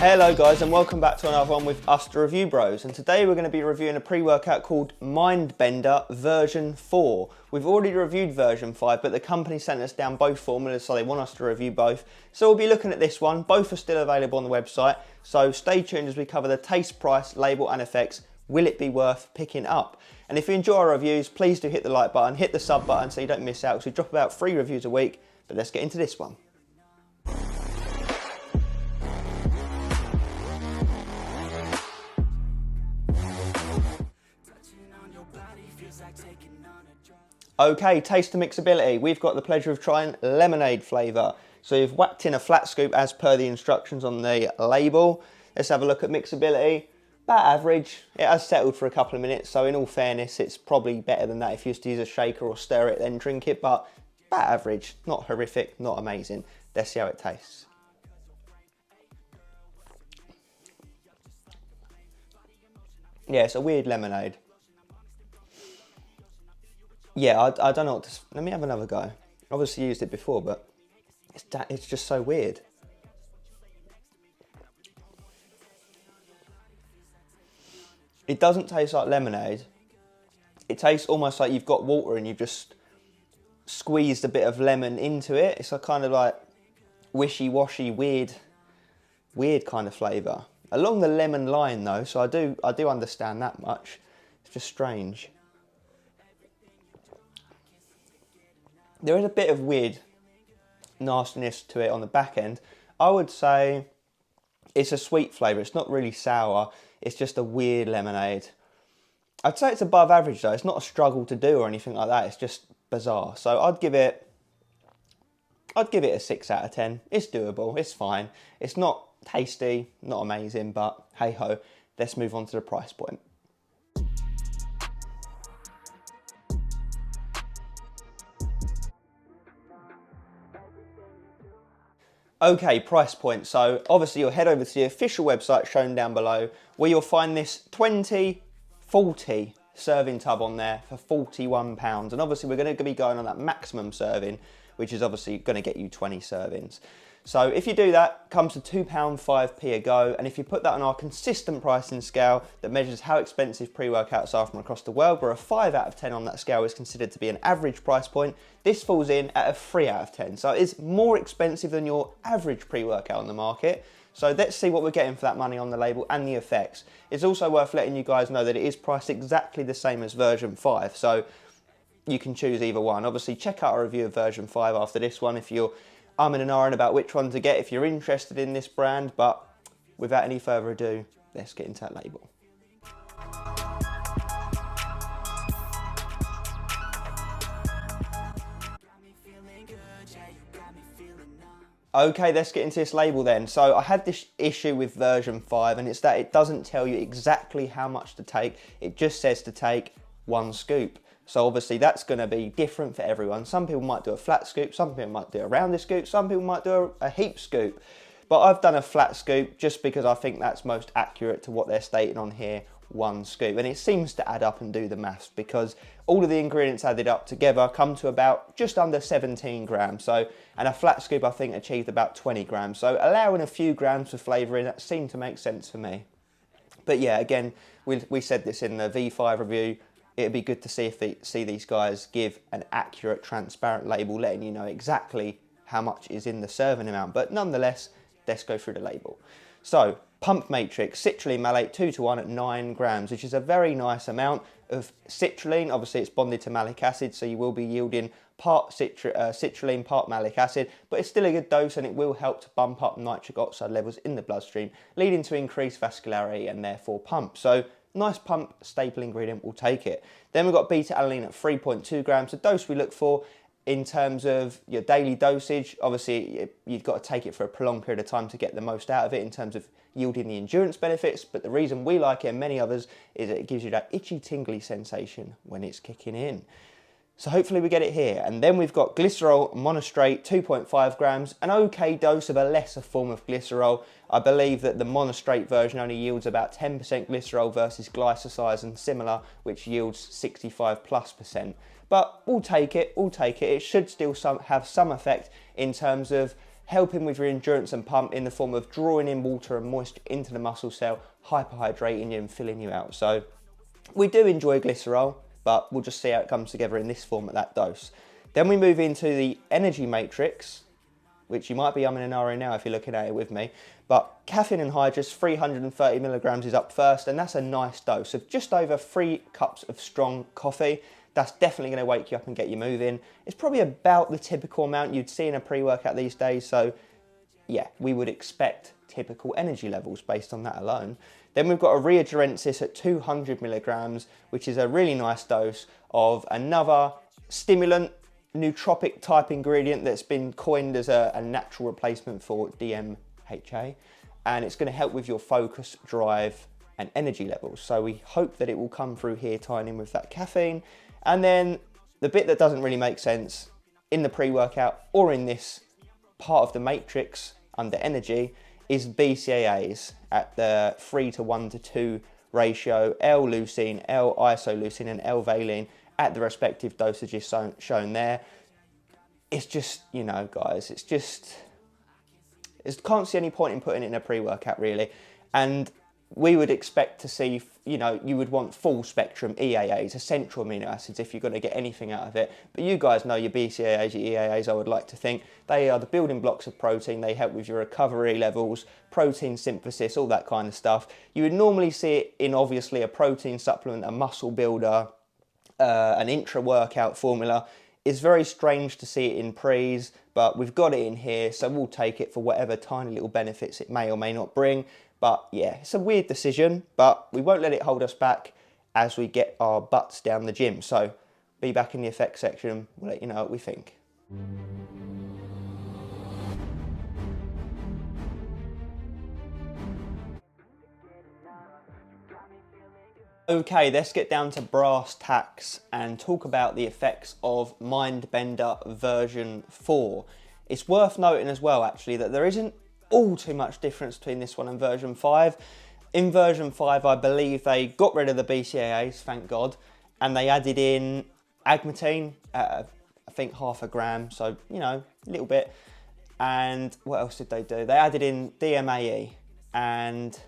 Hello guys, and welcome back to another one with us, the Review Bros, and today we're going to be reviewing a pre-workout called MINDBENDER version 4. We've already reviewed version 5, but the company sent us down both formulas, so they want us to review both. So we'll be looking at this one. Both are still available on the website, so stay tuned as we cover the taste, price, label and effects. Will it be worth picking up? And if you enjoy our reviews, please do hit the like button, hit the sub button so you don't miss out, because we drop about 3 reviews a week. But let's get into this one. Okay, taste and mixability. We've got the pleasure of trying lemonade flavour. So you've whacked in a flat scoop as per the instructions on the label. Let's have a look at mixability. About average. It has settled for a couple of minutes, so in all fairness, it's probably better than that if you used to use a shaker or stir it then drink it, but about average. Not horrific, not amazing. Let's see how it tastes. Yeah, it's a weird lemonade. Yeah, I don't know what to... Let me have another go. Obviously used it before, but it's just so weird. It doesn't taste like lemonade. It tastes almost like you've got water and you've just squeezed a bit of lemon into it. It's a kind of like wishy-washy, weird kind of flavour. Along the lemon line though, so I do understand that much. It's just strange. There is a bit of weird nastiness to it on the back end. I would say it's a sweet flavour. It's not really sour. It's just a weird lemonade. I'd say it's above average though. It's not a struggle to do or anything like that. It's just bizarre. So I'd give it a 6 out of 10. It's doable. It's fine. It's not tasty, not amazing, but hey ho. Let's move on to the price point. Okay, price point. So obviously you'll head over to the official website shown down below where you'll find this 40 serving tub on there for £41. And obviously we're going to be going on that maximum serving, which is obviously going to get you 20 servings. So if you do that, it comes to £2.05p a go. And if you put that on our consistent pricing scale that measures how expensive pre-workouts are from across the world, where a 5 out of 10 on that scale is considered to be an average price point, this falls in at a 3 out of 10. So it is more expensive than your average pre-workout on the market. So let's see what we're getting for that money on the label and the effects. It's also worth letting you guys know that it is priced exactly the same as version 5. So you can choose either one. Obviously check out our review of version 5 after this one if you're umming and ahhing about which one to get if you're interested in this brand, but without any further ado, let's get into that label. Okay, let's get into this label then. So I had this issue with version 5, and it's that it doesn't tell you exactly how much to take. It just says to take 1 scoop. So obviously that's going to be different for everyone. Some people might do a flat scoop, some people might do a rounded scoop, some people might do a heap scoop. But I've done a flat scoop just because I think that's most accurate to what they're stating on here, 1 scoop. And it seems to add up and do the maths because all of the ingredients added up together come to about just under 17 grams. So, and a flat scoop I think achieved about 20 grams. So allowing a few grams for flavouring, that seemed to make sense for me. But yeah, again, we said this in the V5 review, it'd be good to see if these guys give an accurate, transparent label letting you know exactly how much is in the serving amount. But nonetheless, let's go through the label. So, pump matrix, citrulline malate 2:1 at 9 grams, which is a very nice amount of citrulline. Obviously, it's bonded to malic acid, so you will be yielding part citrulline, part malic acid, but it's still a good dose and it will help to bump up nitric oxide levels in the bloodstream, leading to increased vascularity and therefore pump. So, nice pump, staple ingredient, we'll take it. Then we've got beta-alanine at 3.2 grams, the dose we look for in terms of your daily dosage. Obviously, you've got to take it for a prolonged period of time to get the most out of it in terms of yielding the endurance benefits, but the reason we like it and many others is that it gives you that itchy, tingly sensation when it's kicking in. So hopefully we get it here. And then we've got glycerol monostrate, 2.5 grams, an okay dose of a lesser form of glycerol. I believe that the monostrate version only yields about 10% glycerol versus glycosize similar, which yields 65+%. But we'll take it, It should still have some effect in terms of helping with your endurance and pump in the form of drawing in water and moisture into the muscle cell, hyperhydrating you and filling you out. So we do enjoy glycerol, but we'll just see how it comes together in this form at that dose. Then we move into the energy matrix, which you might be umming and ahhing now if you're looking at it with me. But caffeine anhydrous, 330 milligrams is up first, and that's a nice dose of just over 3 cups of strong coffee. That's definitely going to wake you up and get you moving. It's probably about the typical amount you'd see in a pre-workout these days, so yeah, we would expect typical energy levels based on that alone. Then we've got a reagerensis at 200 milligrams, which is a really nice dose of another stimulant, nootropic type ingredient that's been coined as a natural replacement for DMHA, and it's going to help with your focus, drive and energy levels. So we hope that it will come through here tying in with that caffeine. And then the bit that doesn't really make sense in the pre-workout or in this part of the matrix under energy is BCAAs at the 3:1:2 ratio, L-leucine, L-isoleucine and L-valine at the respective dosages shown there. It's just, you know, guys, can't see any point in putting it in a pre-workout really. And we would expect to see, you know, you would want full spectrum EAAs, essential amino acids, if you're going to get anything out of it. But you guys know your BCAAs, your EAAs, I would like to think. They are the building blocks of protein. They help with your recovery levels, protein synthesis, all that kind of stuff. You would normally see it in obviously a protein supplement, a muscle builder, an intra-workout formula. It's very strange to see it in pre's, but we've got it in here, so we'll take it for whatever tiny little benefits it may or may not bring. But yeah, it's a weird decision, but we won't let it hold us back as we get our butts down the gym. So be back in the effects section, we'll let you know what we think. Okay, let's get down to brass tacks and talk about the effects of MINDBENDER version 4. It's worth noting as well, actually, that there isn't all too much difference between this one and version 5. In version 5, I believe they got rid of the BCAAs, thank God, and they added in agmatine at, I think, 0.5 gram, so, you know, a little bit. And what else did they do? They added in DMAE, and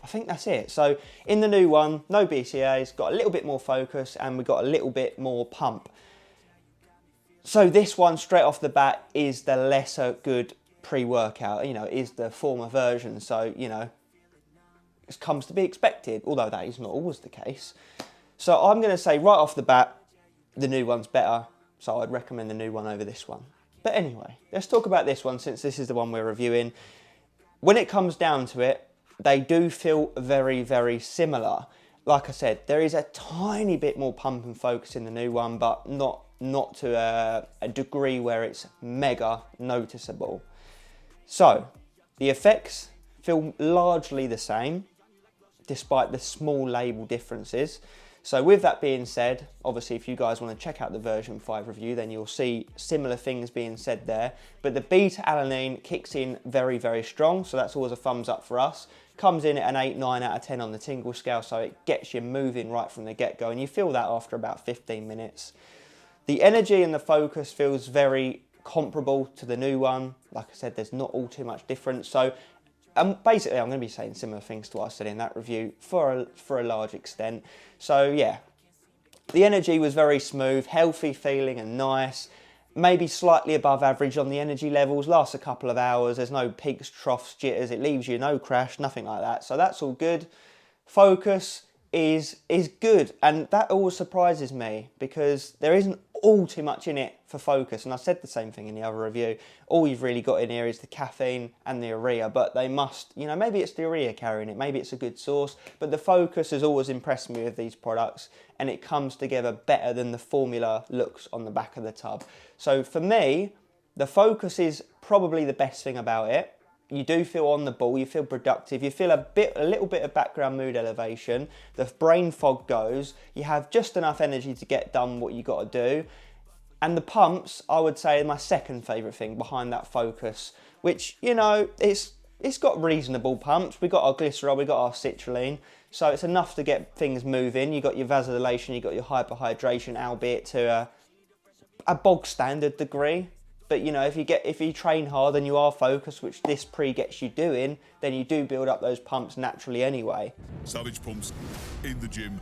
I think that's it. So in the new one, no BCAAs, got a little bit more focus, and we got a little bit more pump. So this one, straight off the bat, is the lesser good pre-workout, you know, is the former version. So, you know, it comes to be expected, although that is not always the case. So I'm going to say right off the bat, the new one's better. So I'd recommend the new one over this one. But anyway, let's talk about this one since this is the one we're reviewing. When it comes down to it, they do feel very, very similar. Like I said, there is a tiny bit more pump and focus in the new one, but not to a degree where it's mega noticeable. So the effects feel largely the same, despite the small label differences. So with that being said, obviously if you guys want to check out the version 5 review, then you'll see similar things being said there. But the beta-alanine kicks in very, very strong, so that's always a thumbs up for us. Comes in at an 8, 9 out of 10 on the tingle scale, so it gets you moving right from the get-go, and you feel that after about 15 minutes. The energy and the focus feels very comparable to the new one. Like I said, there's not all too much difference. So basically, I'm going to be saying similar things to what I said in that review for a large extent. So yeah, the energy was very smooth, healthy feeling and nice. Maybe slightly above average on the energy levels, lasts a couple of hours. There's no peaks, troughs, jitters. It leaves you no crash, nothing like that. So that's all good. Focus is good, and that always surprises me because there isn't all too much in it for focus, and I said the same thing in the other review. All you've really got in here is the caffeine and the urea, but they must, you know, maybe it's the urea carrying it, maybe it's a good source, but the focus has always impressed me with these products, and it comes together better than the formula looks on the back of the tub. So for me, the focus is probably the best thing about it. you do feel on the ball, you feel productive, you feel a little bit of background mood elevation, the brain fog goes, you have just enough energy to get done what you got to do. And the pumps, I would say, are my second favourite thing behind that focus, which, you know, it's got reasonable pumps. We got our glycerol, we got our citrulline, so it's enough to get things moving. You got your vasodilation, you got your hyperhydration, albeit to a bog standard degree. But you know, if you train hard and you are focused, which this pre gets you doing, then you do build up those pumps naturally anyway. Savage pumps in the gym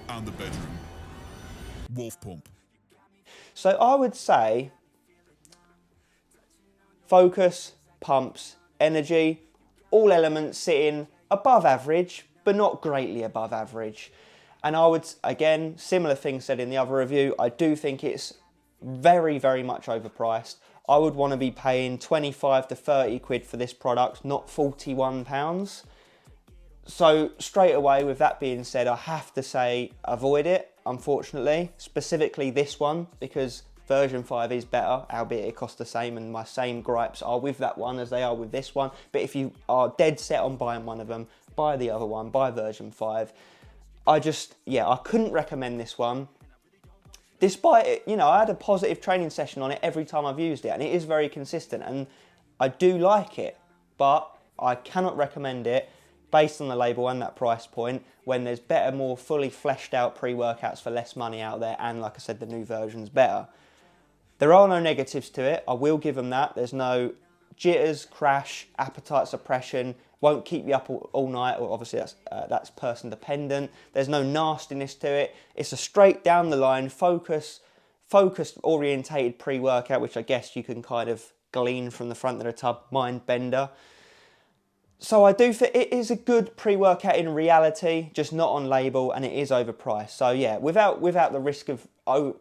and the bedroom. Wolf pump. So I would say focus, pumps, energy, all elements sitting above average, but not greatly above average. And I would, again, similar thing said in the other review, I do think it's very, very much overpriced. I would want to be paying 25 to 30 quid for this product, not £41. So straight away, with that being said, I have to say avoid it, unfortunately, specifically this one, because version 5 is better, albeit it costs the same, and my same gripes are with that one as they are with this one. But if you are dead set on buying one of them, buy the other one, buy version 5. I couldn't recommend this one. Despite it, you know, I had a positive training session on it every time I've used it, and it is very consistent, and I do like it, but I cannot recommend it based on the label and that price point when there's better, more fully fleshed out pre-workouts for less money out there, and like I said, the new version's better. There are no negatives to it, I will give them that. There's no jitters, crash, appetite suppression, won't keep you up all night, or obviously that's person dependent. There's no nastiness to it. It's a straight down the line, focused orientated pre-workout, which I guess you can kind of glean from the front of the tub, mind bender. So I do think it is a good pre-workout in reality, just not on label, and it is overpriced. So yeah, without the risk of,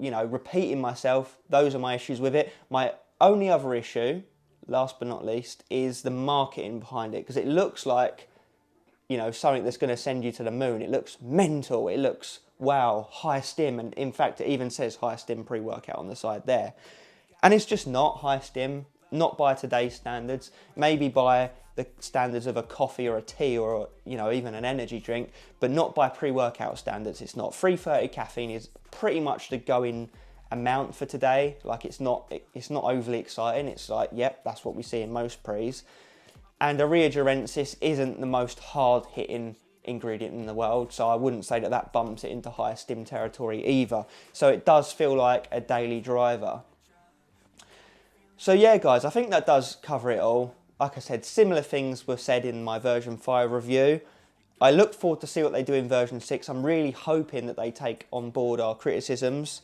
you know, repeating myself, those are my issues with it. My only other issue, last but not least, is the marketing behind it, because it looks like, you know, something that's going to send you to the moon. It looks mental. It looks, wow, high stim, and in fact, it even says high stim pre-workout on the side there. And it's just not high stim, not by today's standards, maybe by the standards of a coffee or a tea or, you know, even an energy drink, but not by pre-workout standards. It's not. 330 caffeine is pretty much the going amount for today. Like, it's not overly exciting. It's like, yep, that's what we see in most pre's. And Urea Gerensis isn't the most hard-hitting ingredient in the world, so I wouldn't say that bumps it into higher stim territory either. So it does feel like a daily driver. So yeah, guys, I think that does cover it all. Like I said, similar things were said in my version 5 review. I look forward to see what they do in version 6. I'm really hoping that they take on board our criticisms.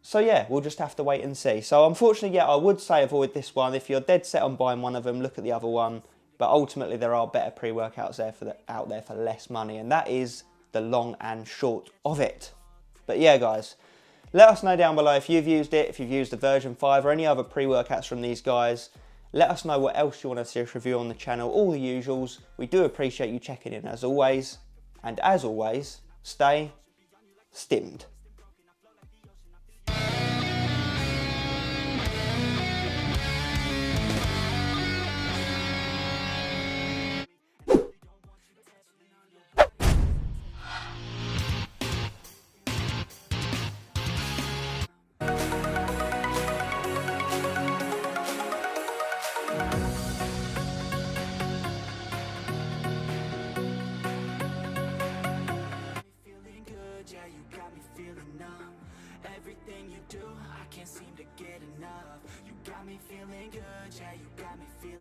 So yeah, we'll just have to wait and see. So unfortunately, yeah, I would say avoid this one. If you're dead set on buying one of them, look at the other one. But ultimately, there are better pre-workouts out there for less money, and that is the long and short of it. But yeah, guys, let us know down below if you've used it, if you've used the version 5 or any other pre-workouts from these guys. Let us know what else you want to see us review on the channel, all the usuals. We do appreciate you checking in as always. And as always, stay stimmed. Everything you do, I can't seem to get enough. You got me feeling good, yeah, you got me feeling